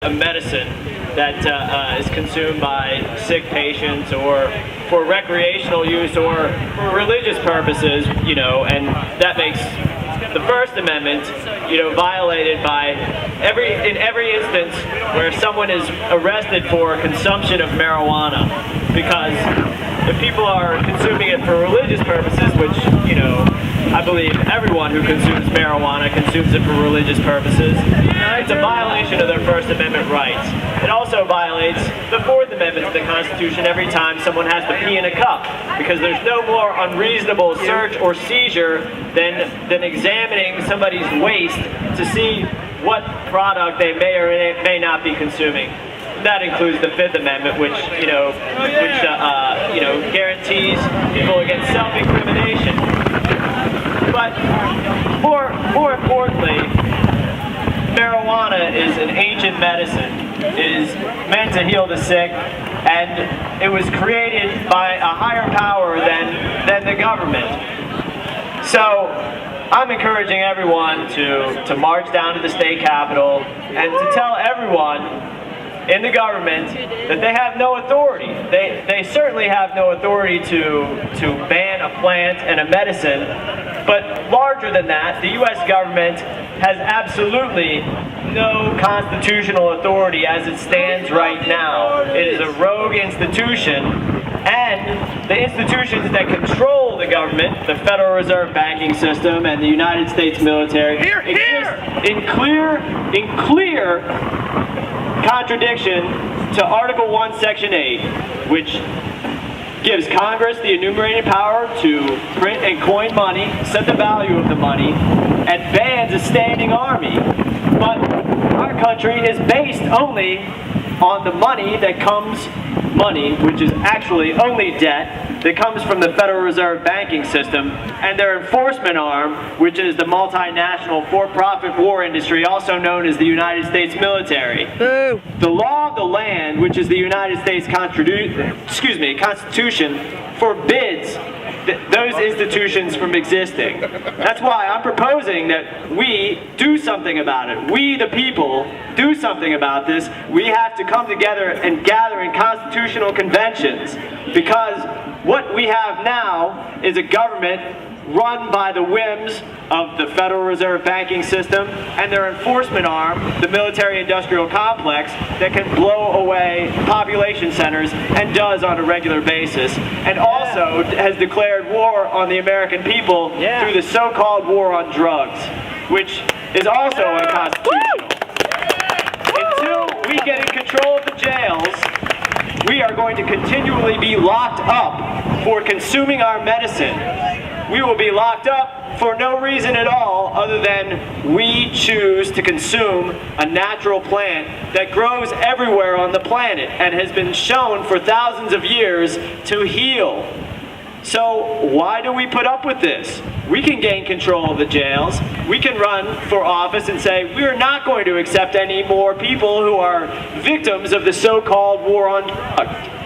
a medicine that is consumed by sick patients or for recreational use or for religious purposes, and that makes the First Amendment, violated by in every instance where someone is arrested for consumption of marijuana, because if people are consuming it for religious purposes, which, I believe everyone who consumes marijuana consumes it for religious purposes, it's a violation of their First Amendment rights. It also violates the Fourth Amendment to the Constitution every time someone has to pee in a cup, because there's no more unreasonable search or seizure than examining somebody's waste to see what product they may or may not be consuming. That includes the Fifth Amendment, which guarantees people against self-incrimination. But more importantly, marijuana is an ancient medicine. It is meant to heal the sick, and it was created by a higher power than the government. So I'm encouraging everyone to march down to the state capitol and to tell everyone in the government that they have no authority. They certainly have no authority to ban a plant and a medicine, but larger than that, the U.S. government has absolutely no constitutional authority as it stands right now. It is a rogue institution, and the institutions that control the government, the Federal Reserve banking system and the United States military, exist in clear contradiction to Article 1, Section 8, which gives Congress the enumerated power to print and coin money, set the value of the money, and bans a standing army. But our country is based only on the money that comes, which is actually only debt, that comes from the Federal Reserve banking system, and their enforcement arm, which is the multinational for-profit war industry, also known as the United States military. Boo. The law of the land, which is the United States Constitution, forbids those institutions from existing. That's why I'm proposing that we do something about it. We, the people, do something about this. We have to come together and gather in constitutional conventions, because what we have now is a government run by the whims of the Federal Reserve banking system and their enforcement arm, the military-industrial complex, that can blow away population centers, and does on a regular basis, and also has declared war on the American people through the so-called war on drugs, which is also unconstitutional. Until we get in control of the jails, we are going to continually be locked up for consuming our medicine. We will be locked up for no reason at all other than we choose to consume a natural plant that grows everywhere on the planet and has been shown for thousands of years to heal. So why do we put up with this? We can gain control of the jails. We can run for office and say, we're not going to accept any more people who are victims of the so-called war on drugs.